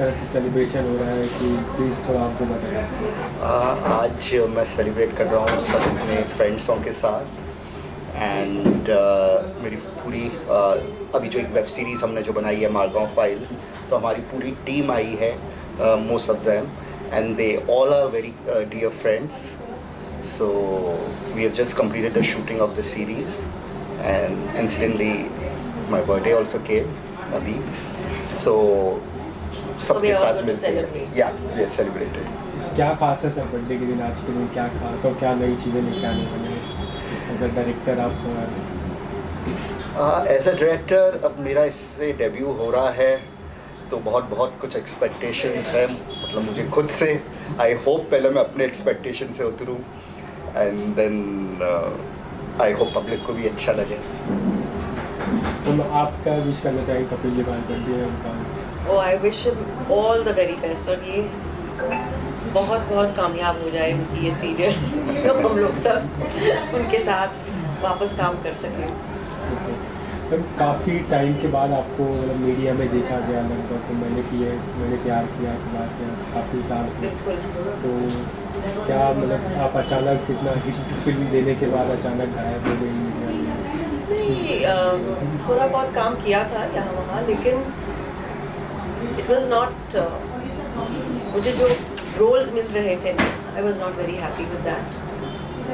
तरह से सेलिब्रेशन हो रहा है कि प्लीज़ थोड़ा आपको बताएं। आज मैं सेलिब्रेट कर रहा हूँ सब अपने फ्रेंड्सों के साथ एंड मेरी पूरी अभी जो एक वेब सीरीज़ हमने जो बनाई है मारगांव फाइल्स, तो हमारी पूरी टीम आई है, most of them, and they all are very dear friends. So we have just completed the shooting of the series, and incidentally my birthday also came abhi. So सबके साथ मिलते हैं. Yeah, we are celebrating. क्या खास है sir birthday के दिन, आज के दिन क्या खास और क्या नई चीज़ें लेके आने वाले हैं एज अ डायरेक्टर आप? एज अ डायरेक्टर अब मेरा इससे डेब्यू हो रहा है, तो बहुत बहुत कुछ एक्सपेक्टेशंस है, मतलब मुझे खुद से. आई होप पहले मैं अपने एक्सपेक्टेशन से उतरूँ and then I hope public को भी अच्छा लगे. तो आप क्या विश करना चाहिए कपिल जी बात बर्थडे है उनका? Oh, I wish him all the very best और ये बहुत बहुत कामयाब हो जाए उनकी ये सीरियल तो हम लोग सब उनके साथ वापस काम कर सकें. तो काफ़ी टाइम के बाद आपको मतलब मीडिया में देखा गया, लगभग तो मैंने प्यार किया के बाद काफ़ी साल. बिल्कुल. तो क्या मतलब आप अचानक कितना हिट फिल्म देने के बाद अचानक गायब हो गई मीडिया में? नहीं, थोड़ा बहुत काम किया था यहाँ वहाँ, लेकिन इट वॉज नॉट, मुझे जो रोल्स मिल रहे थे I was not very happy with that.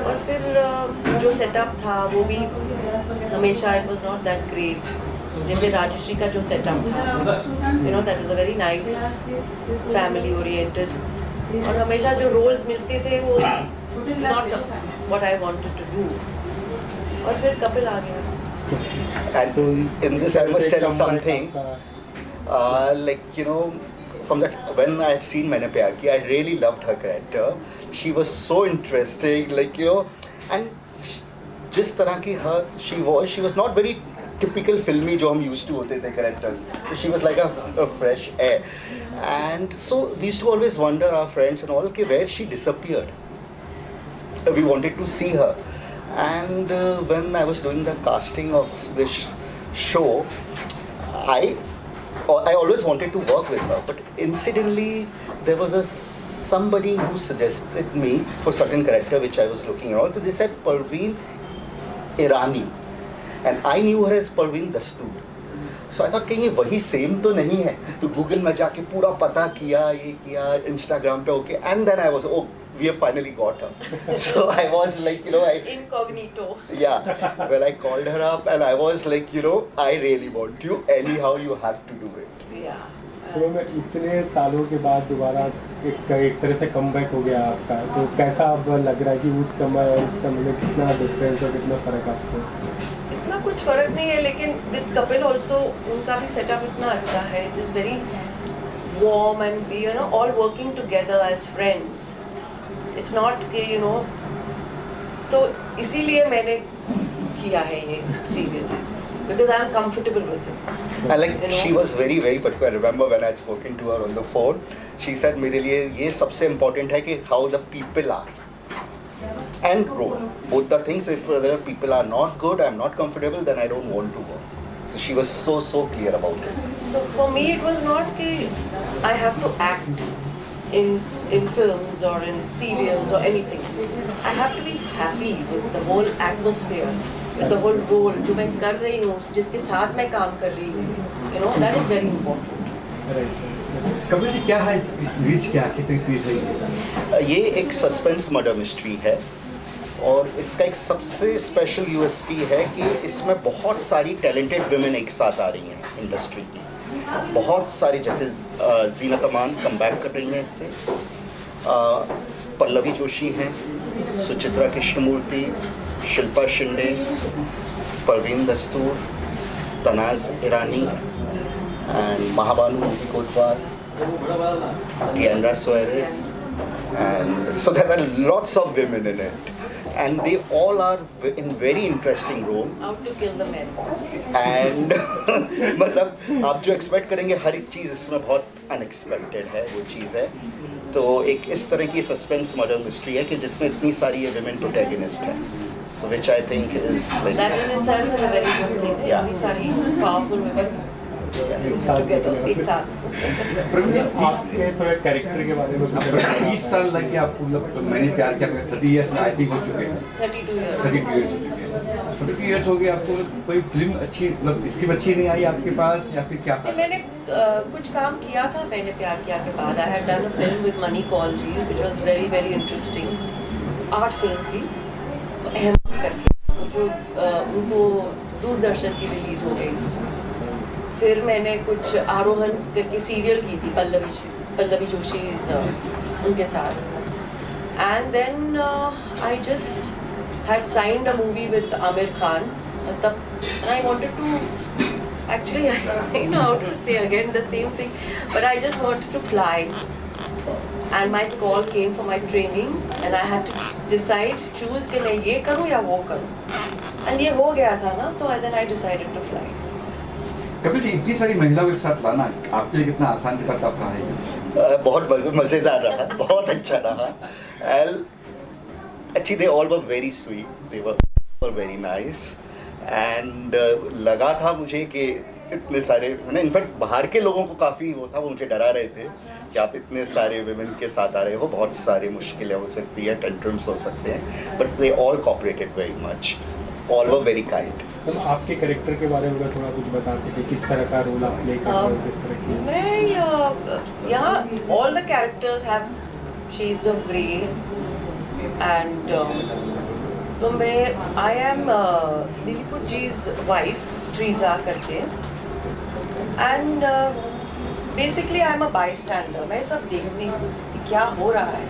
और फिर जो सेटअप था वो भी हमेशा it was not that great. जैसे राजश्री का जो सेटअप था, you know, that was a very nice family oriented, और हमेशा जो रोल्स मिलते थे वो not what I wanted to do. और फिर कपिल आ गया. And in this I must tell something, like you know, from that when I had seen मैंने प्यार किया, I really loved her character. She was so interesting, like you know, and जिस तरह की she was not very typical filmy जो हम used to होते थे characters. So she was like a fresh air, and so we used to always wonder, our friends and all, कि where she disappeared. We wanted to see her, and when I was doing the casting of this show, I always wanted to work with her, but incidentally there was somebody who suggested me for certain character which I was looking around. So they said Parveen Irani, and I knew her as Parveen Dastoor. So I thought कहीं ये वही same तो नहीं है. तो Google में जाके पूरा पता किया, ये किया, इंस्टाग्राम पे okay, and then I was, oh, we have finally got her. So I was like, you know, Incognito. Yeah, well, I called her up and I was like, you know, I really want you, anyhow you have to do it. Yeah. So मैं इतने सालों के बाद दोबारा एक तरह से comeback हो गया आपका, तो कैसा अब लग रहा है कि उस समय और इस समय में कितना डिफरेंस और कितना फ़र्क आपको? इतना कुछ फ़र्क नहीं है, लेकिन विद कपिल ऑल्सो उनका भी सेटअप इतना अच्छा है. It is very warm and we you know all working together as friends. It's not कि यू नो, तो इसीलिए मैंने किया है ये serial, because I am comfortable with it. And like You know? she was very very particular. I remember when I had spoken to her on the phone, she said मेरे लिए ये सबसे important है कि how the people are and role, both the things. If the people are not good, I am not comfortable, then I don't want to work. So she was so clear about it. So for me it was not कि I have to act in films or in serials or anything. I have to be happy with the whole atmosphere, with the whole role जो मैं कर रही हूँ, जिसके साथ मैं काम कर रही हूँ. You know, that is very important. Kapil ji क्या है इस सीरीज क्या किस सीरीज है ये एक सस्पेंस मर्डर मिस्ट्री है, और इसका एक सबसे स्पेशल यूएसपी है कि इसमें बहुत सारी टैलेंटेड वुमेन एक साथ आ रही हैं इंडस्ट्री की. बहुत सारी, जैसे जीनत अमान कम बैक कर रही हैं इससे, पल्लवी जोशी हैं, सुचित्रा कृष्णमूर्ति, शिल्पा शिंदे, परवीन दस्तूर, तनाज ईरानी, and Mahabanu Movie Kotwar, Diandra Suarez, and so there are lots of women in it, and they all are in very interesting role. Out to kill the men. And मतलब आप जो expect करेंगे हर एक चीज़ इसमें बहुत अनएक्सपेक्टेड है, वो चीज़ है. तो एक इस तरह की सस्पेंस मर्डर मिस्ट्री है कि जिसमें इतनी सारी women प्रोटैगनिस्ट हैं, so which I think is like That in itself is a very good thing. Yeah. इतनी सारी powerful women एक साथ टुगेदर, देखने एक में। साथ। प्रवीण जी, आपके थोड़े कैरेक्टर के बारे में कुछ बताना 30 साल लग गया आपको, मतलब मैंने प्यार किया 30 इयर्स में आई थिंक हो चुके हैं, 32 years. 32 इयर्स हो चुके हैं, 32 इयर्स हो गए आपको, कोई फिल्म अच्छी, मतलब स्क्रिप्ट अच्छी नहीं आई आपके पास या फिर क्या था? मैंने कुछ काम किया था मैंने प्यार किया के बाद। I had done a film with Mani Kaul ji which was very very interesting. Art film थी अहमद करके, जो उनको दूरदर्शन की रिलीज हो गई थी। फिर मैंने कुछ आरोहण करके सीरियल की थी पल्लवी जोशी उनके साथ। And then I just had signed a movie with Aamir Khan तब, and I wanted to actually I know how to say again the same thing, but I just wanted to fly, and my call came for my training and I had to decide, choose कि मैं ये करूँ या वो करूँ, and ये हो गया था ना, तो then I decided to fly. Kapil ji, इतनी सारी महिलाओं के साथ लाना आपके लिए कितना आसान कितना टफ रहा है? बहुत मज़ेदार रहा, बहुत अच्छा रहा। Actually they all were very sweet, they were very nice, and लगा था मुझे कि इतने सारे, मैंने इनफैक्ट बाहर के लोगों को काफ़ी वो था, वो मुझे डरा रहे थे कि आप इतने सारे विमेन के साथ आ रहे हो, बहुत सारी मुश्किलें हो सकती है, टेंट्रम्स हो सकते हैं, but they all cooperated very much, all were very kind. तो आपके कैरेक्टर के बारे में अगर थोड़ा कुछ बता सके, किस तरह का रोल आप प्ले कर रहे हो, किस तरह की? मैं यहाँ all the characters have shades of grey, and तो मैं I am Lilliput ji's wife Treeza करके, and basically I am a bystander. मैं सब देखती हूँ कि क्या हो रहा है,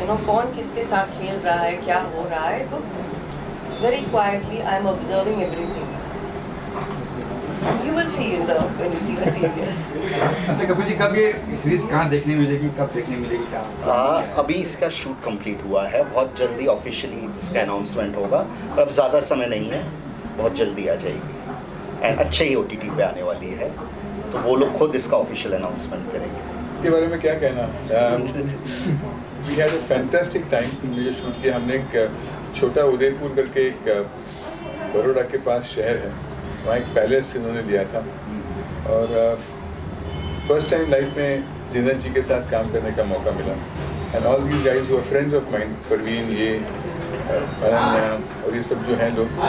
यू नो, कौन किसके साथ खेल रहा है, क्या हो रहा है, तो very quietly I am observing everything. You will see in the when you see the serial. अच्छा कपिल जी, कब ये सीरीज कहाँ देखने मिलेगी, कब देखने मिलेगी, क्या? अभी इसका शूट कंप्लीट हुआ है, बहुत जल्दी ऑफिशियली इसका अनाउंसमेंट होगा, पर अब ज़्यादा समय नहीं है, बहुत जल्दी आ जाएगी, एंड अच्छे ही OTT पे आने वाली है, तो वो लोग खुद इसका ऑफिशियल अनाउंसमेंट करेंगे। के बारे में क्या कहना, we had a fantastic time. Film जो शूट किया हमने, एक छोटा उदयपुर करके एक बड़ौदा के पास शहर है, वहाँ एक पैलेस इन्होंने लिया था, और फर्स्ट टाइम लाइफ में जीनत जी के साथ काम करने का मौका मिला, and all these guys who are friends of mind, Parveen, ये अनन्या और ये सब जो हैं लोग,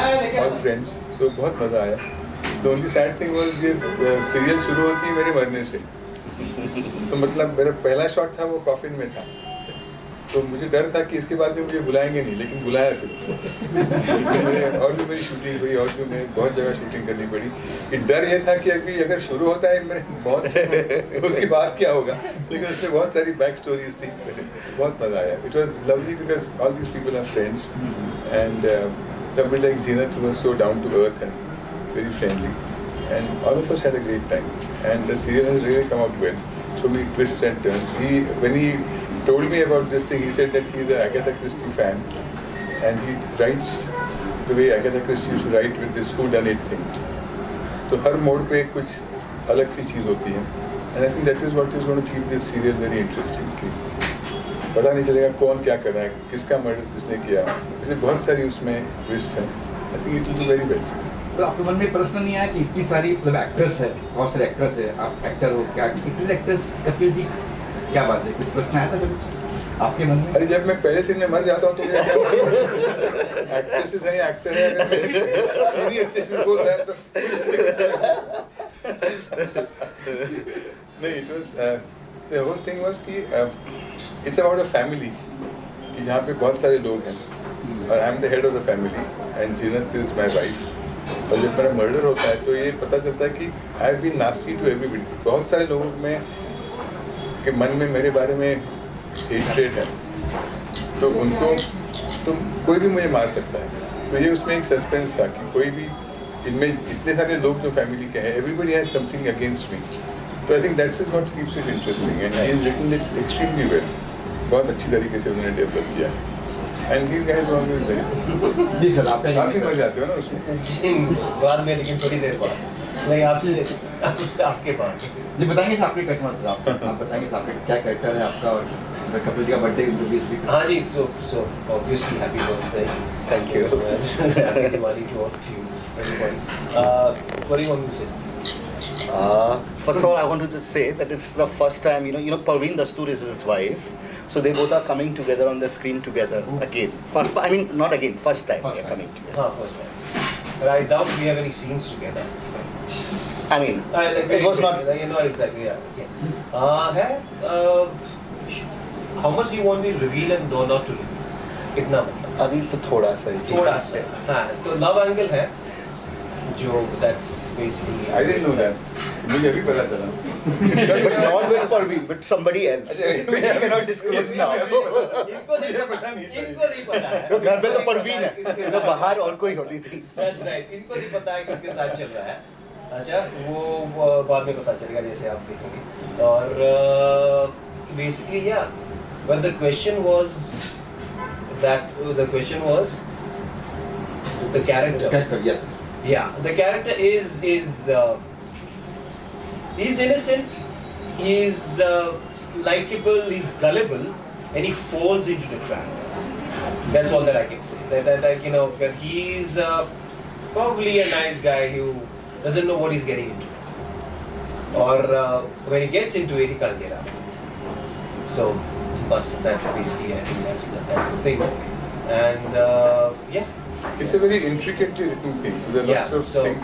ऑल फ्रेंड्स, तो बहुत मज़ा आया। तो ओनली सैड थिंग वाज ये सीरियल शुरू होती है मेरे मरने से, तो मतलब मेरा पहला शॉट था वो कॉफिन में था, तो मुझे डर था कि इसके बाद भी मुझे बुलाएंगे नहीं, लेकिन बुलाया फिर। और भी मेरी शूटिंग हुई, और भी मैं बहुत जगह शूटिंग करनी पड़ी। कि डर ये था कि अभी अगर शुरू होता है मेरे बहुत तो उसके बाद क्या होगा, लेकिन उसमें बहुत सारी बैक स्टोरीज थी, बहुत मज़ा आया। It was lovely because all these people are friends, and somebody like Zinat was so down to earth and very friendly, and all of us had a great time, and the serial has really come out well. So many twists and turns. When he told me about this thing, he said that he is an Agatha Christie fan, and he writes the way Agatha Christie used to write with this whodunit thing. तो हर मोड़ पे कुछ अलग सी चीज़ होती है, and I think that is what is going to keep this serial very interesting. कि पता नहीं चलेगा कौन क्या कर रहा है, किसका मर्डर किसने किया, इसलिए बहुत सारी उसमें ट्विस्ट हैं। I think it will be very well. तो आपके मन में प्रश्न नहीं आया कि इतनी सारी मतलब एक्ट्रेस है, बहुत सारे एक्ट्रेस है, आप एक्टर हो, क्या इतने एक्ट्रेस, कपिल जी क्या बात है, कुछ प्रश्न आया था सब आपके मन में? अरे जब मैं पहले सीन में मर जाता हूँ तो एक्ट्रेसेस हैं, एक्टर है, सीरियस स्टेशन बोल रहा है तो नहीं, it was the whole thing was कि it's about a family, कि जहाँ पे बहुत सारे लोग हैं, और I am the head of the family, and Zeenat is my wife, और जब मेरा मर्डर होता है तो ये पता चलता है कि I have been nasty to everybody. बहुत सारे लोगों में के मन में मेरे बारे में हेट्रेड है, तो उनको तो कोई भी मुझे मार सकता है, तो ये उसमें एक सस्पेंस था कि कोई भी इनमें इतने सारे लोग जो फैमिली के हैं, everybody has something against me, तो I think that's is what keeps it interesting, and he is written it extremely well, बहुत अच्छी तरीके से उन्होंने डेवलप किया है, and these guys were always very. जी सर, आप आप भी मर जाते हो ना उसमें बाद में, लेकिन थोड़ी देर बाद नहीं, आपसे आपके बाद जी बताएंगे सर आपके कैरेक्टर से, आप बताएंगे सर आपका क्या कैरेक्टर है आपका, और कपिल जी का बर्थडे भी। हाँ जी, so obviously happy birthday. Thank you. Happy Diwali to all of you, everybody. What do you want me to say? First of all, I wanted to say that it's the first time, Parveen Dastoor is his wife. So they both are coming together on the screen together again. Not again, first time First they're time. coming together. First time. But I doubt we have any scenes together. It was not. Exactly, yeah. Okay. How much do you want me to reveal and not to reveal? कितना मतलब? अभी तो थोड़ा सा ही. थोड़ा सा. हाँ, तो love angle है. जो that's basically. I didn't know that. मुझे अभी पता चला. But not with Parveen, but somebody else, which he cannot disclose now. इनको नहीं पता है. तो घर पे तो परवीन है, इससे बाहर और कोई होती थी. That's right. इनको नहीं पता है किसके साथ चल रहा है. अच्छा, वो बाद में पता चलेगा जैसे आप देखेंगे. और basically yeah, but the question was the character. Character, yes. Yeah, the character is he's innocent, he's likable, he's gullible, and he falls into the trap. That's all that I can say. That he's probably a nice guy who doesn't know what he's getting into, or when he gets into it, he can't get out. So, that's basically I think that's the thing, and yeah. It's a very intricately written thing. So there are lots of things.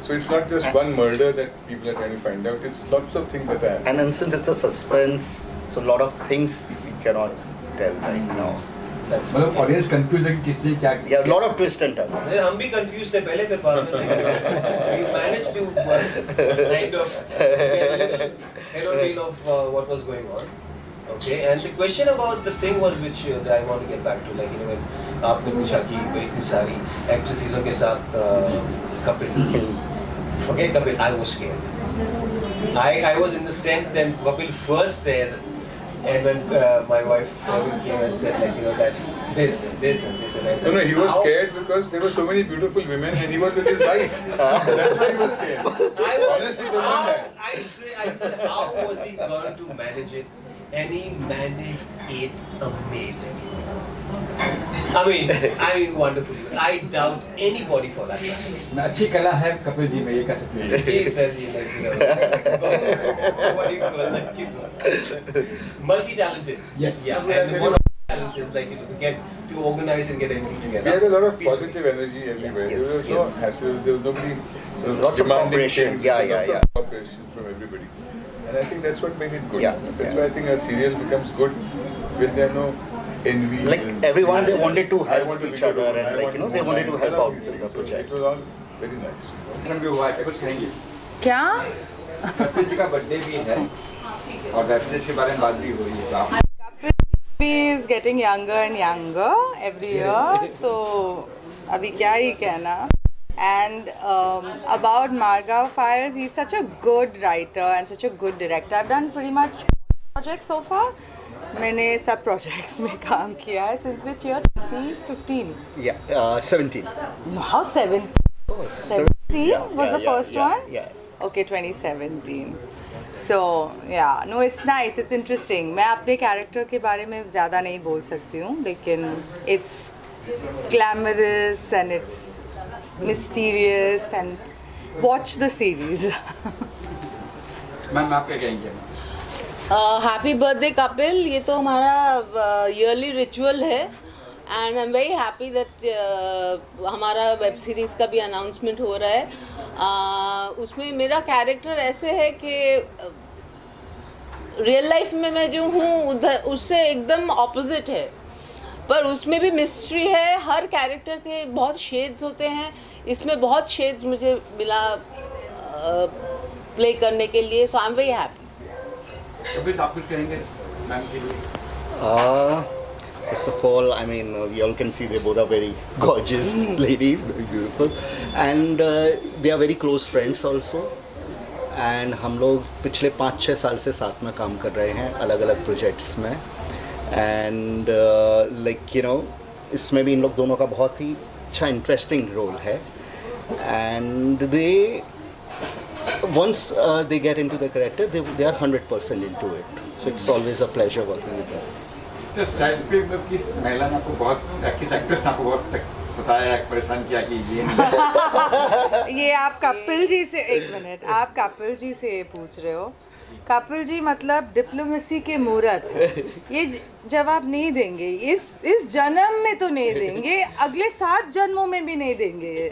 So it's not just one murder that people are trying to find out. It's lots of things that happen. And then since it's a suspense, so a lot of things we cannot tell right now. मतलब audience confuse है कि किसने क्या किया. Yeah, a lot of twists and turns. हम भी confused थे पहले फिर बाद में we managed to kind of get a heterogen of what was going on. Okay, and the question about the thing was which I want to get back to, like when आपने पूछा कि इतनी सारी एक्ट्रेसेस के साथ Kapil, forget Kapil, I was scared. I was in the sense that Kapil first said, and when my wife came and said that this and this and this, and I said, No, he was scared because there were so many beautiful women and he was with his wife. That's why he was scared. Honestly, don't mind that. I said, how was he going to manage it? And he managed it amazingly. I mean, wonderfully. I doubt anybody for that. अच्छी कला है कपिल जी में, ये कह सकते हैं. जी sir जी, what do you call that? Multi-talented. Yes. Yeah, and one of the talents is to organize and get everything together. We had a lot of positive energy everywhere. Yes, There was no hassles. There was nobody. Lots of demanding cooperation. things. Yeah. Lots of cooperation from everybody. And I think that's what made it good. Yeah, That's why I think a serial becomes good when there are no envy. Like and- everyone, they wanted to I help want to each be other, good, I and want to they do wanted to mine. help There are out these with the things. So project. it was all very nice. भी हुआ है, कुछ कहेंगे. क्या? कपिल जी का birthday भी है और वेब सीरीज के बारे में बात भी हो रही है. तो आप Kapil is getting younger and younger every year, so अभी क्या ही कहना. And about Margao Files, he's such a good writer and such a good director. I've done pretty much projects so far. मैंने सब projects में काम किया है since which year? 2015. Yeah, 17. How 17? 17 Yeah, was yeah, the yeah, first yeah, one? yeah. Okay, 2017. So yeah, no, it's nice, it's interesting. मैं अपने character के बारे में ज़्यादा नहीं बोल सकती हूँ, लेकिन it's glamorous and it's mysterious and watch the series. Ma'am आप क्या कहेंगे? Happy birthday Kapil. ये तो हमारा ईयरली रिचुअल है and I am very happy that हमारा वेब सीरीज़ का भी अनाउंसमेंट हो रहा है. उसमें मेरा कैरेक्टर ऐसे है कि रियल लाइफ में मैं जो हूँ उधर उससे एकदम ऑपोजिट है, पर उसमें भी मिस्ट्री है. हर कैरेक्टर के बहुत शेड्स होते हैं, इसमें बहुत शेड्स मुझे मिला प्ले करने के लिए. So I am very happy. Kapil आप कुछ कहेंगे मैम के लिए? First of all, I mean, we all can see they both are very gorgeous ladies, very beautiful, and they are very close friends also. And हम लोग पिछले 5-6 साल से साथ में काम कर रहे हैं अलग अलग प्रोजेक्ट्स में. And इसमें भी इन लोग दोनों का बहुत ही अच्छा इंटरेस्टिंग रोल है. And once they get into the character, they are 100% into it. So it's always a pleasure working with them. तो सेट पे मतलब किस महिला ने आपको बहुत, किस एक्ट्रेस ने आपको बहुत सताया परेशान किया कि ये नहीं ये आप कपिल जी से, एक मिनट, आप कपिल जी से पूछ रहे हो। कपिल जी मतलब डिप्लोमेसी के मूर्त है। ये जवाब नहीं देंगे, इस जन्म में तो नहीं देंगे, अगले 7 जन्मों में भी नहीं देंगे ये।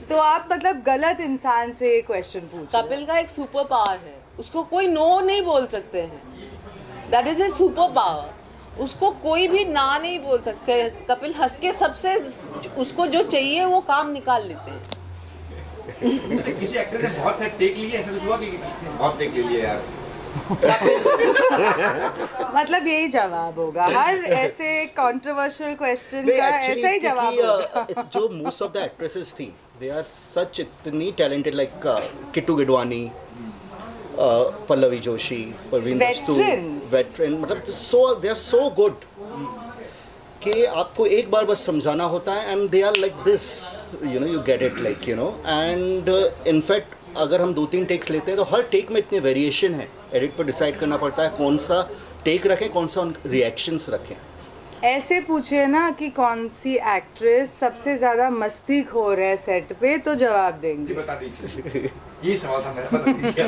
तो आप मतलब गलत इंसान से क्वेश्चन पूछ रहे हो। कपिल का एक सुपर पावर है, उसको कोई नो नहीं बोल सकते हैं। That is a super power, उसको कोई भी ना नहीं बोल सकते। कपिल हंस के सबसे उसको जो चाहिए वो काम निकाल लेते हैं। अच्छा, किसी एक्टर ने बहुत सारे टेक लिए, ऐसा कुछ हुआ कि किसी ने बहुत टेक ले लिए यार? मतलब यही जवाब होगा हर ऐसे कंट्रोवर्शियल क्वेश्चन नहीं, का, actually, ऐसा ही जवाब होगा। क्योंकि, जो मोस्ट ऑफ द एक्ट्रेसेस थी, दे आर सच इतनी talented, like Kittu Gidwani, Pallavi Joshi, Parveen Bastu, Veterans. Veteran, मतलब so they are so good कि आपको एक बार बस समझाना होता है and they are like this, you know, you get it, like you know. And in fact अगर हम 2-3 टेक्स लेते हैं तो हर टेक में इतने वेरिएशन है, एडिट पर डिसाइड करना पड़ता है कौन सा टेक रखें, कौन सा रिएक्शंस रखें। ऐसे पूछे ना कि कौन सी एक्ट्रेस सबसे ज्यादा मस्तीखोर है सेट पे, तो जवाब जी देंगे। बता दीजिए, यही सवाल था मेरा, बता दीजिए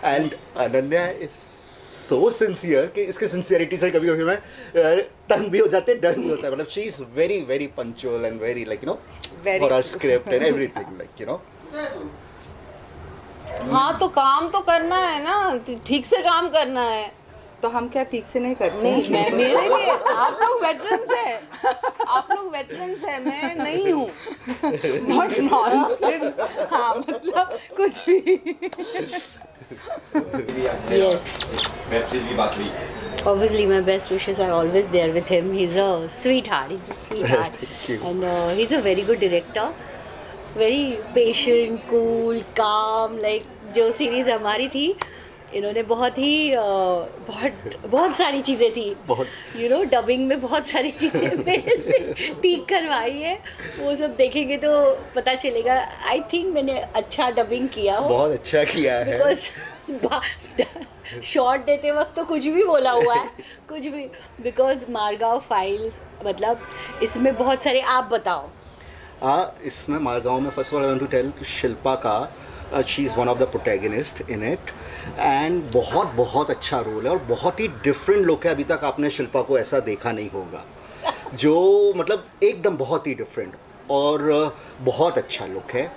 and Ananya is so sincere कि इसके सिंसियरिटी से कभी कभी मैं टंग भी हो जाते हैं, डर भी होता है। मतलब she is very very punctual and very, like you know, for our script and everything, like you know. हाँ तो काम तो करना है ना, ठीक से काम करना है। तो हम क्या ठीक से नहीं करते? नहीं, मैं मेरे लिए आप लोग वेटरन्स है, आप लोग वेटरन्स है, मैं नहीं हूँ। Not nonsense। हाँ मतलब कुछ भी। Yes. वेब सीरीज की बात हुई, Obviously, my best wishes are always there with him. He's a sweetheart. He's a sweetheart. Thank you. And he's a very good director. Very patient, cool, calm. Like जो series हमारी थी, इन्होंने बहुत ही बहुत सारी चीज़ें थी, यू नो, डबिंग में बहुत सारी चीज़ें मेरे से ठीक करवाई है। वो सब देखेंगे तो पता चलेगा। आई थिंक मैंने अच्छा डबिंग किया हो, बहुत अच्छा किया है। बिकॉज शॉर्ट देते वक्त तो कुछ भी बोला हुआ है, कुछ भी। बिकॉज मारगांव फाइल्स, मतलब इसमें बहुत सारे, आप बताओ। हाँ, इसमें मारगांव में first of all I want to tell Shilpa का, she is one of the protagonist in it, and बहुत बहुत अच्छा रोल है और बहुत ही डिफरेंट लुक है। अभी तक आपने शिल्पा को ऐसा देखा नहीं होगा, जो मतलब एकदम बहुत ही डिफरेंट और बहुत अच्छा लुक है।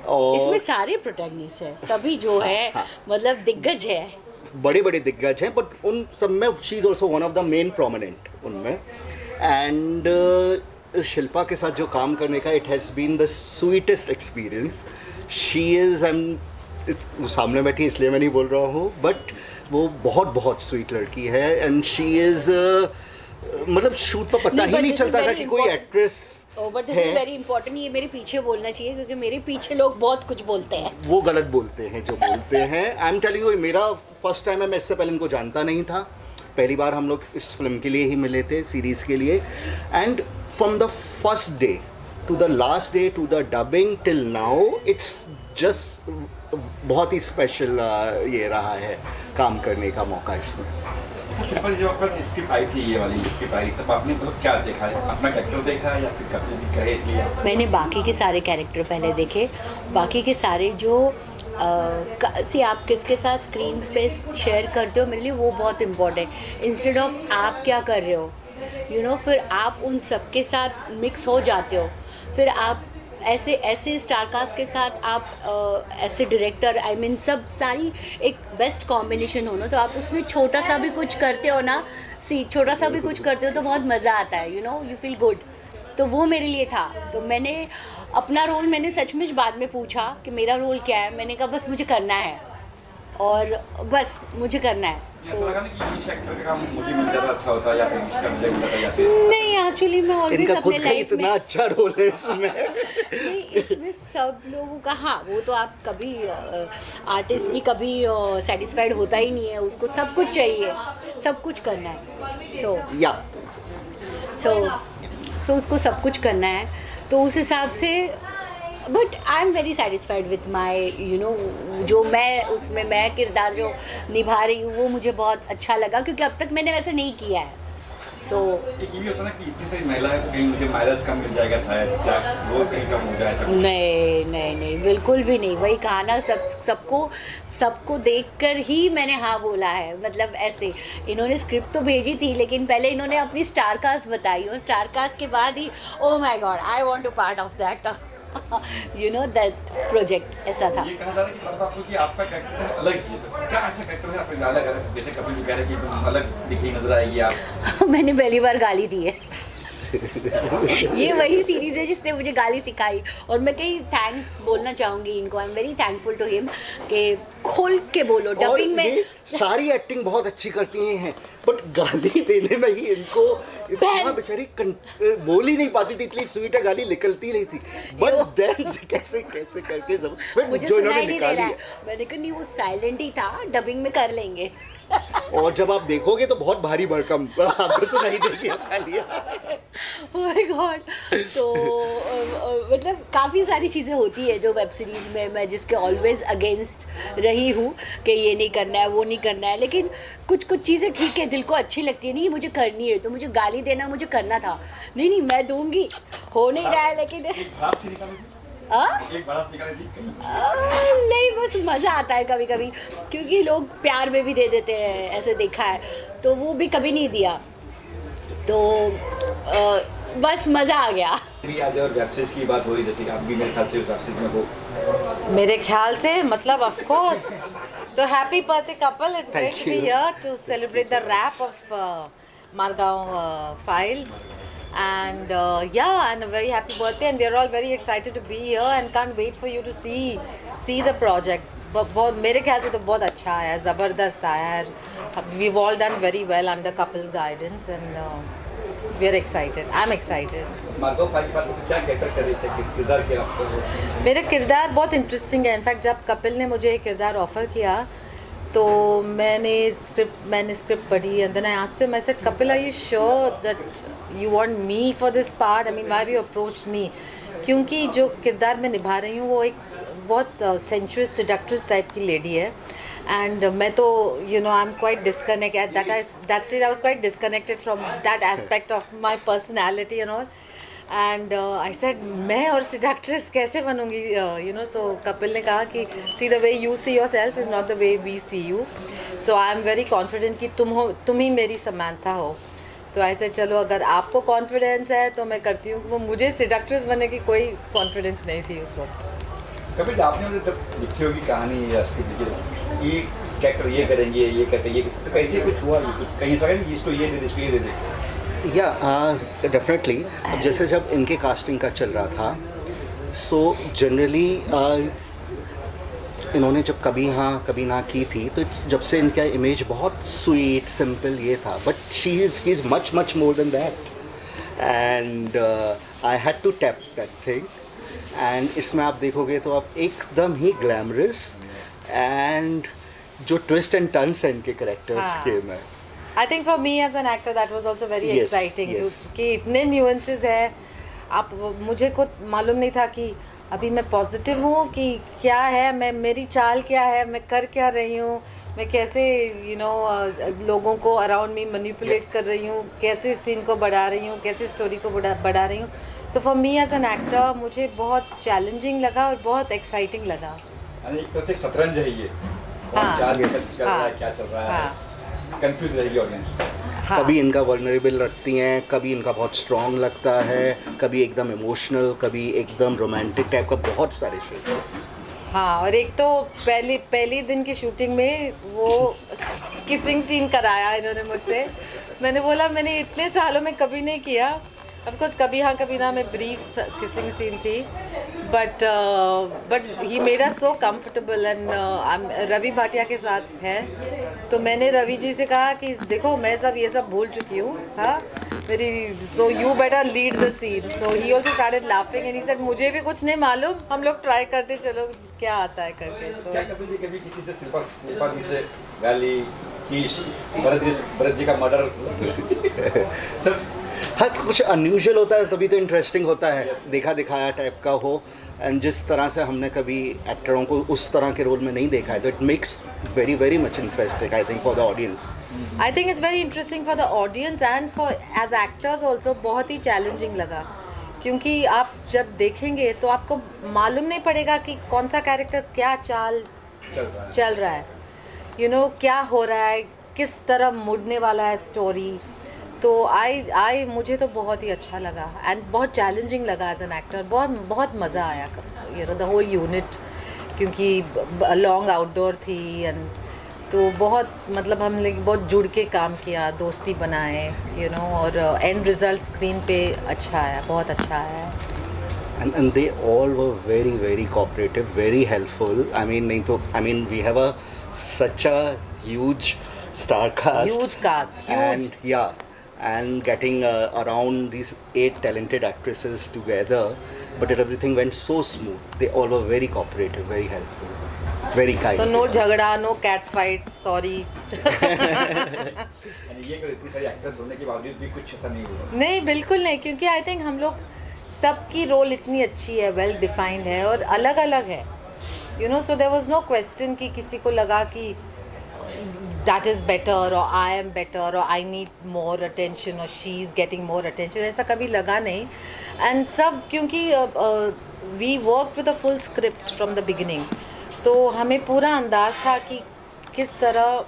और इसमें सारे प्रोटैगनिस्ट हैं, सभी जो है, हाँ। मतलब दिग्गज है, बड़े बड़े दिग्गज हैं, बट उन सब में she is also one of the main prominent उनमें। एंड शिल्पा के साथ जो काम करने का, it has been the sweetest experience. She is, वो सामने बैठी इसलिए मैं नहीं बोल रहा हूँ, बट वो बहुत बहुत स्वीट लड़की है। एंड शी इज़, मतलब शूट पर पता ही नहीं चलता था कि कोई actress but this is very important. ये मेरे पीछे बोलना चाहिए, क्योंकि मेरे पीछे लोग बहुत कुछ बोलते हैं। वो गलत बोलते हैं जो बोलते हैं। आई एम टेलिंग यू, मेरा फर्स्ट टाइम है, मैं इससे पहले इनको जानता नहीं था। पहली बार हम लोग इस फिल्म के लिए ही मिले थे, सीरीज़ के लिए। And from the first day to the last day to the dubbing till now, it's just बहुत ही स्पेशल ये रहा है काम करने का मौका इसमें। सिंपल जब आपके पास स्क्रिप्ट आई थी, ये वाली स्क्रिप्ट आई, तब आपने मतलब क्या देखा है? अपना कैरेक्टर देखा या फिर कपिल जी कहे इसलिए? मैंने बाकी के सारे कैरेक्टर पहले देखे, बाकी के सारे जो सी आप किसके साथ स्क्रीन पे शेयर करते हो, मेरे लिए वो बहुत इम्पोर्टेंट है। इंस्टेड ऑफ आप क्या कर रहे हो, यू नो, फिर आप उन सब के साथ मिक्स हो जाते हो। फिर आप ऐसे स्टारकास्ट के साथ आप ऐसे डायरेक्टर, आई मीन सब सारी एक बेस्ट कॉम्बिनेशन हो ना, तो आप उसमें छोटा सा भी कुछ करते हो ना, छोटा सा भी कुछ करते हो तो बहुत मज़ा आता है, you know, you feel good. तो वो मेरे लिए था। तो मैंने अपना रोल, मैंने सचमुच बाद में पूछा कि मेरा रोल क्या है, मैंने कहा बस मुझे करना है और बस मुझे करना है। ऐसा लगा नहीं कि इस एक्टर का काम मुझे मिल जाता अच्छा होता या फिर इसका मुझे मिल जाता या फिर? नहीं, एक्चुअली मैं ऑलवेज इनका अपने खुद का लाइफ में, इतना अच्छा रोल है इसमें। नहीं, इसमें सब लोगों का, हाँ वो तो आप कभी आर्टिस्ट भी कभी सेटिस्फाइड होता ही नहीं है, उसको सब कुछ चाहिए, सब कुछ करना है। सो उसको सब कुछ करना है, तो उस हिसाब से but I am very satisfied with my जो मैं उसमें मैं किरदार जो निभा रही हूँ वो मुझे बहुत अच्छा लगा, क्योंकि अब तक मैंने वैसे नहीं किया है। सो एक ये भी होता ना कि इतनी सारी महिला है तो कहीं मुझे माइलेज कम मिल जाएगा शायद, क्या वो कहीं कम हो जाए सब। नहीं बिल्कुल भी नहीं, वही कहा ना, सबको देखकर ही मैंने हाँ बोला है। मतलब ऐसे इन्होंने स्क्रिप्ट तो भेजी थी, लेकिन पहले इन्होंने अपनी स्टार कास्ट बताई और स्टार कास्ट के बाद ही oh my god I want to part of that that project. ऐसा था। ये कहा जा रहा है कि मतलब आपको कि आपका कैरेक्टर अलग ही है, तो क्या ऐसा कैरेक्टर है आपका अलग है? जैसे कपिल भी कह रहे हैं कि एकदम अलग दिखी नजर आएगी आप। मैंने पहली बार गाली दी है। ये वही सीरीज है जिसने मुझे गाली सिखाई, और मैं कहीं थैंक्स बोलना चाहूँगी इनको। I am very thankful to him कि खोल के बोलो। डबिंग में सारी एक्टिंग बहुत अच्छी करती हैं, बट गाली देने में ही इनको इतना बेचारी बोल ही नहीं पाती थी, इतनी स्वीट है, गाली निकलती नहीं थी। बट देन कैसे करके सब मुझे सुनाई नहीं दे रहा है। मैंने कहा नहीं, वो साइलेंट ही था, डबिंग में कर लेंगे। और जब आप देखोगे तो बहुत भारी भरकम आपको सुनाई देगी गालियाँ। ओह माय गॉड। तो मतलब काफ़ी सारी चीज़ें होती है जो वेब सीरीज़ में मैं जिसके ऑलवेज अगेंस्ट रही हूँ कि ये नहीं करना है, वो नहीं करना है, लेकिन कुछ चीज़ें ठीक है, दिल को अच्छी लगती है, नहीं मुझे करनी है तो मुझे गाली देना मुझे करना था। नहीं मैं दूंगी, हो नहीं रहा है लेकिन नहीं, बस मज़ा आता है कभी कभी, क्योंकि लोग प्यार में भी दे देते हैं, ऐसे देखा है, तो वो भी कभी नहीं दिया, तो बस मज़ा आ गया। आज और वेब सीरीज की बात हो रही, जैसे कि आप भी मेरे ख्याल से वेब सीरीज में हो। मेरे ख्याल से मतलब ऑफ कोर्स, तो happy birthday couple, it's great to be here to celebrate the wrap of Margaon Files. And and a very happy birthday, and we are all very excited to be here and can't wait for you to see the project. बहुत मेरे ख्याल से तो बहुत अच्छा आया है, ज़बरदस्त आया है। We've all done very well under couples guidance and we are excited. I'm excited. मार्गो फाइल पर तो क्या कैरेक्टर कर रही थी, किरदार क्या आपका? मेरा किरदार बहुत इंटरेस्टिंग है। इनफैक्ट जब कपिल ने मुझे एक किरदार ऑफ़र किया तो मैंने स्क्रिप्ट पढ़ी, and then I asked him, I said Kapil are you sure that you want me for this part? I mean why you approached me? क्योंकि जो किरदार मैं निभा रही हूँ वो एक बहुत सेंचुअस सेडक्ट्रेस टाइप की लेडी है, एंड मैं तो I am quite disconnected, that's I was quite disconnected from that aspect of my personality and all, and I said मैं और सेडक्ट्रेस कैसे बनूंगी, सो कपिल ने कहा कि see the way you see your self is not the way we see you, so I am very confident कि तुम ही मेरी समानता हो। तो ऐसे चलो अगर आपको कॉन्फिडेंस है तो मैं करती हूँ। वो मुझे सेडक्ट्रेस बनने की कोई कॉन्फिडेंस नहीं थी उस वक्त। कभी आपने मुझे जब लिखी होगी कहानी या स्क्रिप्ट लिखी, ये कैरेक्टर ये करेंगे, ये कैरेक्टर ये, तो कैसे कुछ हुआ, कहीं ऐसा कि इसको ये दे दे, इसको ये दे दे? या डेफिनेटली, जैसे जब इनके कास्टिंग का चल रहा था, सो जनरली इन्होंने जब कभी हाँ कभी ना की थी, तो जब से इनका इमेज बहुत स्वीट सिंपल ये था, but she is much more than that, and I had to tap that thing, and इसमें आप देखोगे तो आप एकदम ही ग्लैमरस, एंड जो ट्विस्ट एंड टर्न्स हैं इनके कैरेक्टर्स के में, I think for me as an actor that was also very Yes, exciting, yes. कि इतने न्यूएंसेस हैं। आप मुझे को मालूम नहीं था कि अभी मैं पॉजिटिव हूँ कि क्या है, मैं मेरी चाल क्या है, मैं कर क्या रही हूँ, मैं कैसे लोगों को अराउंड मी मैनिपुलेट कर रही हूँ, कैसे सीन को बढ़ा रही हूँ, कैसे स्टोरी को बढ़ा रही हूँ। तो for me as an actor मुझे बहुत चैलेंजिंग लगा और बहुत एक्साइटिंग लगा। एक तरह से शतरंज है ये, क्या चल रहा है, कंफ्यूज रहेगी ऑडियंस। कभी इनका वल्नरेबल रखती हैं, कभी इनका बहुत स्ट्रॉन्ग लगता है, कभी एकदम इमोशनल, कभी एकदम रोमांटिक टाइप का, बहुत सारे शेड्स। हाँ, और एक तो पहली दिन की शूटिंग में वो किसिंग सीन कराया इन्होंने मुझसे। मैंने बोला मैंने इतने सालों में कभी नहीं किया। ऑफ कोर्स कभी हाँ कभी ना में ब्रीफ किसिंग सीन थी, but he made us so comfortable, and Ravi Bhatia के साथ है, तो मैंने रवि जी से कहा कि देखो मैं ये सब भूल चुकी हूँ, हाँ मेरी, so you better lead the scene. So he also started laughing and he said मुझे भी कुछ नहीं मालूम, हम लोग ट्राई करते चलो क्या आता है करके। सो क्या कभी किसी से शिल्पा जी से गाली, कीश, भरत जी का मर्डर सब हाँ, कुछ अनयूजुअल होता है तभी तो इंटरेस्टिंग होता है, देखा दिखाया टाइप का हो, एंड जिस तरह से हमने कभी एक्टरों को उस तरह के रोल में नहीं देखा है, तो it makes very very much interesting I think for the audience. I think it's very interesting for the audience and for as actors also. बहुत ही चैलेंजिंग लगा, क्योंकि आप जब देखेंगे तो आपको मालूम नहीं पड़ेगा कि कौन सा कैरेक्टर क्या चाल चल रहा है, यू नो क्या हो रहा है, किस तरह मुड़ने वाला है स्टोरी. तो आई मुझे तो बहुत ही अच्छा लगा एंड बहुत चैलेंजिंग लगा एज एन एक्टर. बहुत मज़ा आया, you know the whole unit, क्योंकि लॉन्ग आउटडोर थी एंड तो बहुत मतलब हम लोग बहुत जुड़ के काम किया, दोस्ती बनाए, यू नो, और एंड रिजल्ट स्क्रीन पे अच्छा आया, बहुत अच्छा आया है. And they all were very very cooperative, very helpful. I mean नहीं तो we have such a huge star cast. Huge cast, huge. And yeah, and getting around these 8 talented actresses together, but everything went so smooth. They all were very cooperative, very helpful, very kind. So no झगड़ा, no cat fight, sorry. ये इतनी सारी actress होने के बावजूद भी कुछ ऐसा नहीं हुआ? नहीं, बिल्कुल नहीं, क्योंकि आई थिंक हम लोग सबकी रोल इतनी अच्छी है, वेल डिफाइंड है और अलग अलग है, you know. So there was no question कि किसी को लगा कि दैट इज़ बेटर और आई एम बेटर और आई नीड मोर अटेंशन और she is getting more attention, ऐसा कभी लगा नहीं. एंड सब क्योंकि we work with a full script from the beginning, तो हमें पूरा अंदाज़ था कि किस तरह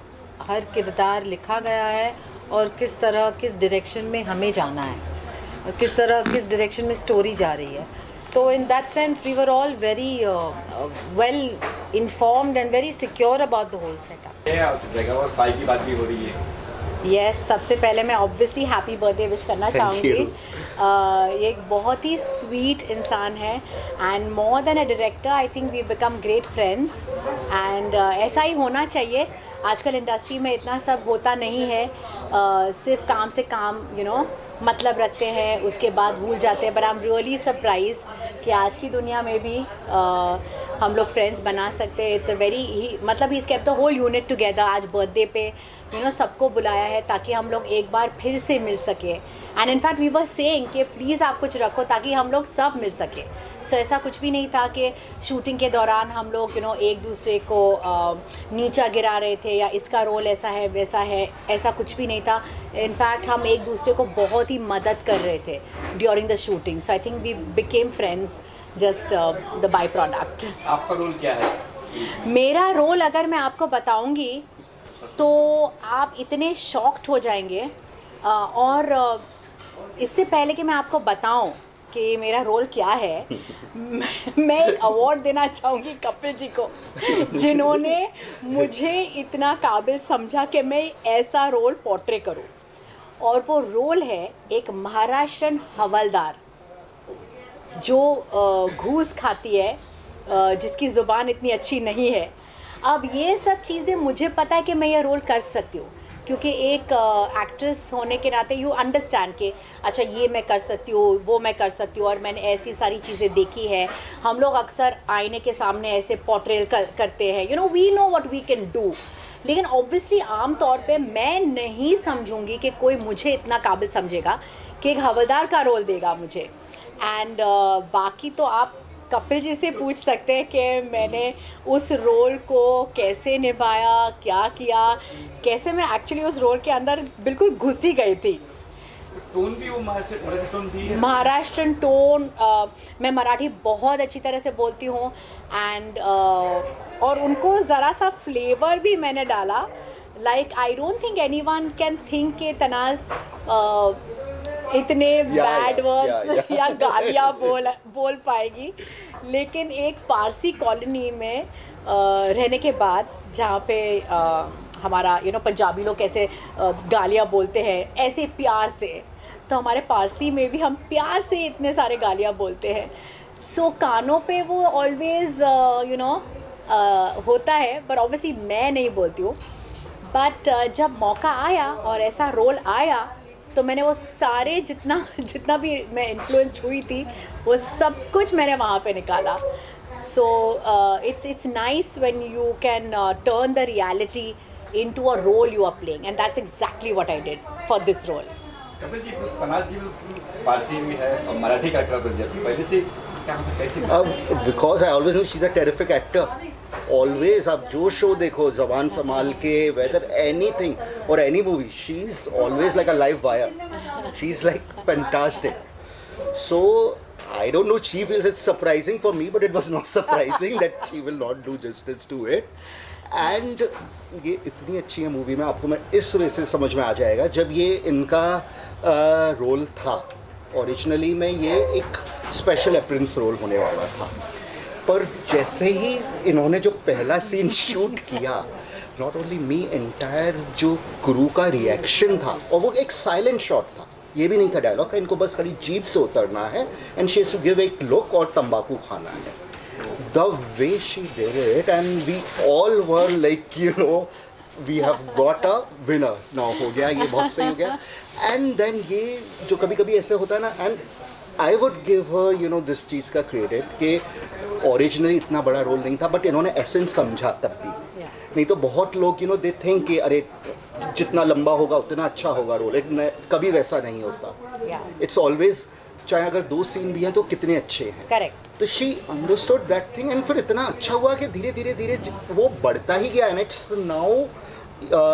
हर किरदार लिखा गया है और किस तरह किस डायरेक्शन में हमें जाना है, किस तरह किस डायरेक्शन में स्टोरी जा रही है. तो in that sense we were all very well informed and very secure about the whole setup. जगह और फाइव की बात भी हो रही है. यस, सबसे पहले मैं ऑब्वियसली हैप्पी बर्थडे विश करना चाहूँगी. ये एक बहुत ही स्वीट इंसान है and more than a director I think we become great friends and ऐसा ही होना चाहिए. आजकल इंडस्ट्री में इतना सब होता नहीं है, सिर्फ काम से काम यू नो मतलब रखते हैं, उसके बाद भूल जाते हैं. But I am really surprise कि आज की दुनिया में भी हम लोग फ्रेंड्स बना सकते हैं. इट्स अ वेरी मतलब he kept the whole unit together. आज बर्थडे पे यू नो सबको बुलाया है ताकि हम लोग एक बार फिर से मिल सके. And in fact we were saying कि प्लीज़ आप कुछ रखो ताकि हम लोग सब मिल सके. सो ऐसा कुछ भी नहीं था कि शूटिंग के दौरान हम लोग यू नो एक दूसरे को नीचा गिरा रहे थे या इसका रोल ऐसा है वैसा है, ऐसा कुछ भी नहीं था. इनफैक्ट हम एक दूसरे को बहुत ही मदद कर रहे थे during the shooting. So I think we became friends just the by product. आपका रोल क्या है? मेरा रोल अगर मैं आपको बताऊंगी तो आप इतने शॉक्ड हो जाएंगे. और इससे पहले कि मैं आपको बताऊं कि मेरा रोल क्या है, मैं एक अवार्ड देना चाहूँगी कपिल जी को, जिन्होंने मुझे इतना काबिल समझा कि मैं ऐसा रोल पोर्ट्रे करूं. और वो रोल है एक महाराष्ट्रन हवलदार जो घूस खाती है, जिसकी ज़ुबान इतनी अच्छी नहीं है. अब ये सब चीज़ें मुझे पता है कि मैं ये रोल कर सकती हूँ, क्योंकि एक एक्ट्रेस होने के नाते यू अंडरस्टैंड कि अच्छा ये मैं कर सकती हूँ, वो मैं कर सकती हूँ, और मैंने ऐसी सारी चीज़ें देखी है. हम लोग अक्सर आईने के सामने ऐसे पोर्ट्रेल करते हैं, you know we know what we can do. लेकिन ऑब्वियसली आम तौर पे मैं नहीं समझूंगी कि कोई मुझे इतना काबिल समझेगा कि एक हवलदार का रोल देगा मुझे. एंड बाकी तो आप कपिल जी से पूछ सकते हैं कि मैंने उस रोल को कैसे निभाया, क्या किया, कैसे मैं एक्चुअली उस रोल के अंदर बिल्कुल घुस ही गई थी. टोन भी वो महाराष्ट्र टोन थी. महाराष्ट्रन टोन, मैं मराठी बहुत अच्छी तरह से बोलती हूँ एंड और उनको ज़रा सा फ्लेवर भी मैंने डाला. Like I don't think anyone can think के तनाज़ इतने बैड वर्ड्स या गालियाँ बोल पाएगी. लेकिन एक पारसी कॉलोनी में रहने के बाद, जहाँ पे हमारा यू नो पंजाबी लोग कैसे गालियाँ बोलते हैं ऐसे प्यार से, तो हमारे पारसी में भी हम प्यार से इतने सारे गालियाँ बोलते हैं. सो कानों पे वो ऑलवेज़ यू नो होता है, बट ऑब्वियसली मैं नहीं बोलती हूँ. बट जब मौका आया और ऐसा रोल आया तो मैंने वो सारे जितना भी मैं इन्फ्लुएंस हुई थी वो सब कुछ मैंने वहाँ पे निकाला. So it's nice when you can turn the reality into a role you are playing, and that's exactly what I did for this role. Kapil ji Panaz ji Parsi भी है और मराठी का एक्टर बन जाती पहले से क्या होता कैसे? Because I always no she is a terrific actor. Always आप जो शो देखो, जबान संभाल के, वेदर एनीथिंग और any movie, she is always like a live wire. She is like fantastic. So I don't know, she feels it's surprising for me, but it was not surprising that she will not do justice to it. And ये इतनी अच्छी है movie में, आपको मैं इस वजह से समझ में आ जाएगा. जब ये इनका रोल था ओरिजिनली में, ये एक स्पेशल अपीयरेंस रोल होने वाला था, पर जैसे ही इन्होंने जो पहला सीन शूट किया, नॉट ओनली मी, एंटायर जो क्रू का रिएक्शन था, और वो एक साइलेंट शॉट था, ये भी नहीं था डायलॉग का, इनको बस खाली जीप से उतरना है and she has to give एक लुक और तंबाकू खाना है. The way she did it and we all were like, you know, we have got a winner now. हो गया ये, बहुत सही हो गया. एंड देन ये जो कभी कभी ऐसे होता है ना, and I would give her, you know, this चीज़ का क्रेडिट कि ओरिजिनली इतना बड़ा रोल नहीं था, बट इन्होंने एसेंस समझा तब भी. नहीं तो बहुत लोग, यू नो, दे थिंक कि अरे जितना लंबा होगा उतना अच्छा होगा रोल. कभी वैसा नहीं होता. इट्स ऑलवेज, चाहे अगर 2 सीन भी हैं तो कितने अच्छे हैं. करेक्ट. तो she understood that thing and फिर इतना अच्छा हुआ कि धीरे धीरे धीरे वो बढ़ता ही गया. And it's now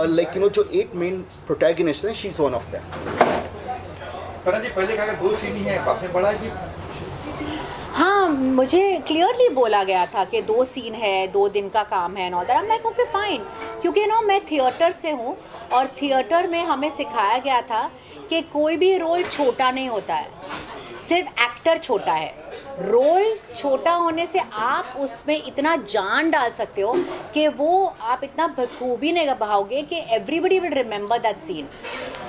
like, you know, जो 8 मेन प्रोटैगनिस्ट हैं, she is one of them. Panaz ji पहले कहा 2 सीन ही है, आपने बड़ा कि हाँ, मुझे क्लियरली बोला गया था कि 2 सीन है, 2 दिन का काम है. Not that, I am like okay fine, क्योंकि नो मैं थिएटर से हूँ और थिएटर में हमें सिखाया गया था कि कोई भी रोल छोटा नहीं होता है, सिर्फ एक्टर छोटा है. रोल छोटा होने से आप उसमें इतना जान डाल सकते हो कि वो आप इतना बखूबी निभाओगे कि everybody will remember that scene.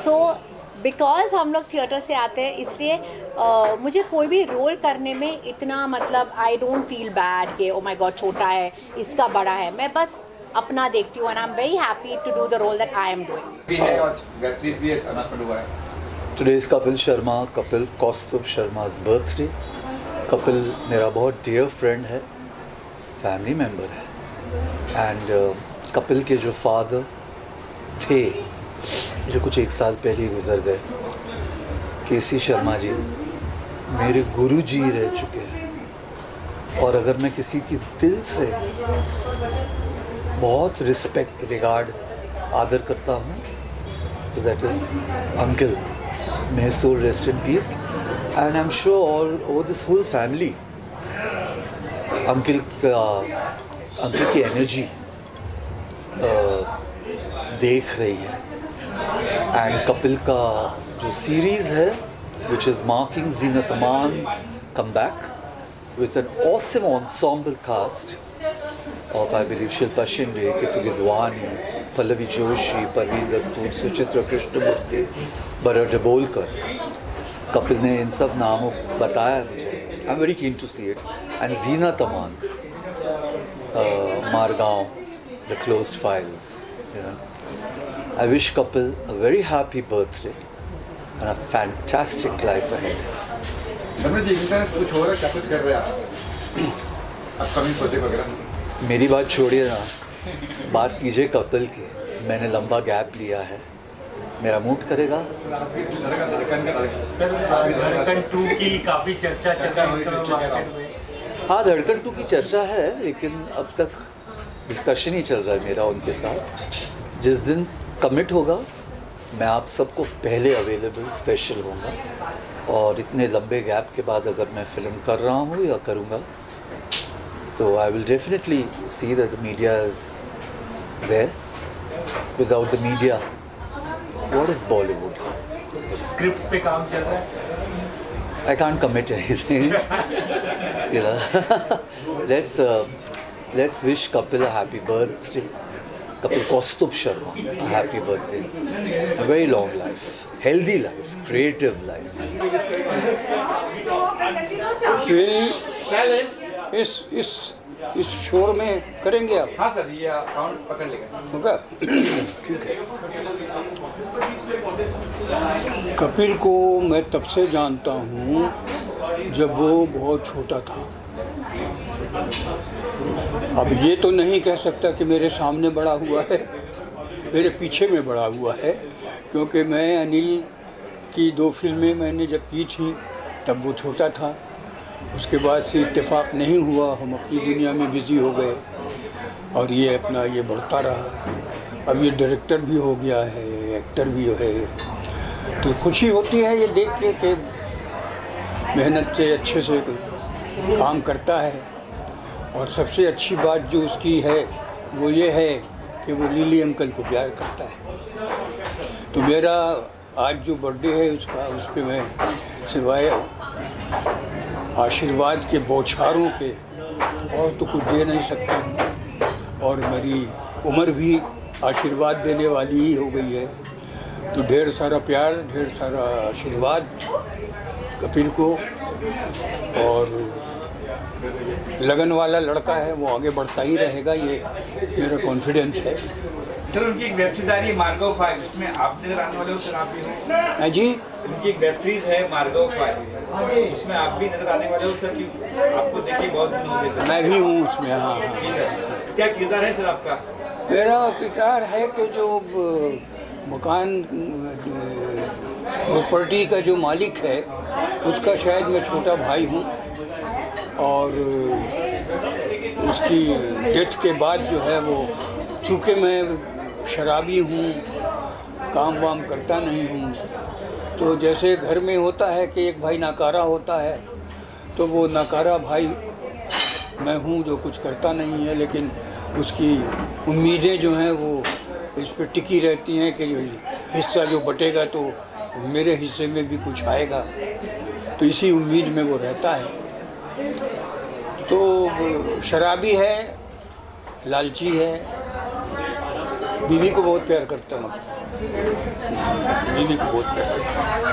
So because हम लोग थिएटर से आते हैं, इसलिए मुझे कोई भी रोल करने में इतना, मतलब आई डोंट फील बैड कि ओ माय गॉड छोटा है, इसका बड़ा है. मैं बस अपना देखती हूँ and I am very happy to do the role that I am doing. भी है और वेब सीरीज भी अनाउंसमेंट हुआ है. Today is Kapil Sharma, Kapil Kaustubh Sharma's birthday. Kapil मेरा बहुत डियर फ्रेंड है, फैमिली मेम्बर है. एंड कपिल के जो फादर थे, जो कुछ 1 साल पहले ही गुजर गए, केसी शर्मा जी मेरे गुरु जी रह चुके हैं. और अगर मैं किसी की दिल से बहुत रिस्पेक्ट, रिगार्ड, आदर करता हूँ, तो that is uncle. May his soul rest in peace. And I am sure all over this whole family uncle की एनर्जी देख रही है. एंड कपिल का जो सीरीज़ है, which is marking Zeenat Aman's comeback with an awesome ensemble cast of, I believe, Shilpa Shinde, Kitu Gidwani, Pallavi Joshi, Parveen Dastoor, Suchitra Krishnamurthy, Bharat Dabolkar. Kapil ने इन सब नामों बताया मुझे. I am very keen to see it. And Zeenat Aman, Margaon, The Closed Files, you know. I wish Kapil a very happy birthday and a fantastic life ahead. समझ जी कुछ हो रहा है, क्या कुछ कर रहे हैं आप अपकमिंग प्रोजेक्ट वगैरह? मेरी बात छोड़िए ना, बात कीजिए कपिल की. मैंने लंबा गैप लिया है, मेरा मूड करेगा. सर धड़कन 2 की काफ़ी चर्चा चल रही है. हाँ, धड़कन 2 की चर्चा है, लेकिन अब तक डिस्कशन ही चल रहा है मेरा उनके साथ. जिस दिन कमिट होगा, मैं आप सबको पहले अवेलेबल स्पेशल होऊंगा. और इतने लंबे गैप के बाद अगर मैं फिल्म कर रहा हूँ या करूँगा, तो I will definitely see that the media is there. Without the media, what is Bollywood? Script पे काम चल रहा है. I can't commit anything. You know, let's wish Kapil a happy birthday. Kapil Kaustubh Sharma, a happy birthday. A very long life, healthy life, creative life. इस शोर में करेंगे आप? हाँ सर, ये साउंड पकड़ लेगा. होगा? ठीक है. कपिल को मैं तब से जानता हूँ जब वो बहुत छोटा था. अब ये तो नहीं कह सकता कि मेरे सामने बड़ा हुआ है, मेरे पीछे में बड़ा हुआ है, क्योंकि मैं अनिल की 2 फिल्में मैंने जब की थी तब वो छोटा था। उसके बाद से इत्तेफाक नहीं हुआ, हम अपनी दुनिया में बिज़ी हो गए और ये अपना ये बढ़ता रहा। अब ये डायरेक्टर भी हो गया है, एक्टर भी है, तो खुशी होती है ये देख के कि मेहनत से अच्छे से काम करता है। और सबसे अच्छी बात जो उसकी है वो ये है कि वो लिली अंकल को प्यार करता है। तो मेरा आज जो बर्थडे है उसका, उस पर मैं सिवाय आशीर्वाद के बौछारों के और तो कुछ दे नहीं सकता हूँ। और मेरी उम्र भी आशीर्वाद देने वाली ही हो गई है। तो ढेर सारा प्यार, ढेर सारा आशीर्वाद कपिल को। और लगन वाला लड़का है, वो आगे बढ़ता ही रहेगा, ये मेरा कॉन्फिडेंस है। सर उनकी एक वेब सीरीज आ रही है मार्गो 5, उसमें आप नजर आने वाले हो सर? आप भी हो? हाँ जी, उनकी एक वेब सीरीज है मार्गो 5, उसमें आप भी नजर आने वाले हो सर? कि आपको देखिए बहुत दिन हो गए सर। मैं भी हूँ उसमें। हाँ जी सर, क्या किरदार है सर आपका? मेरा किरदार है कि जो मकान प्रॉपर्टी का जो मालिक है उसका शायद मैं छोटा भाई हूँ। और उसकी डेथ के बाद जो है वो, चूँकि मैं शराबी हूँ, काम वाम करता नहीं हूँ, तो जैसे घर में होता है कि एक भाई नाकारा होता है, तो वो नाकारा भाई मैं हूँ जो कुछ करता नहीं है। लेकिन उसकी उम्मीदें जो हैं वो इस पर टिकी रहती हैं कि हिस्सा जो बटेगा तो मेरे हिस्से में भी कुछ आएगा, तो इसी उम्मीद में वो रहता है। तो शराबी है, लालची है, बीवी को बहुत प्यार करता हूँ, बीवी को बहुत प्यार करता हूँ।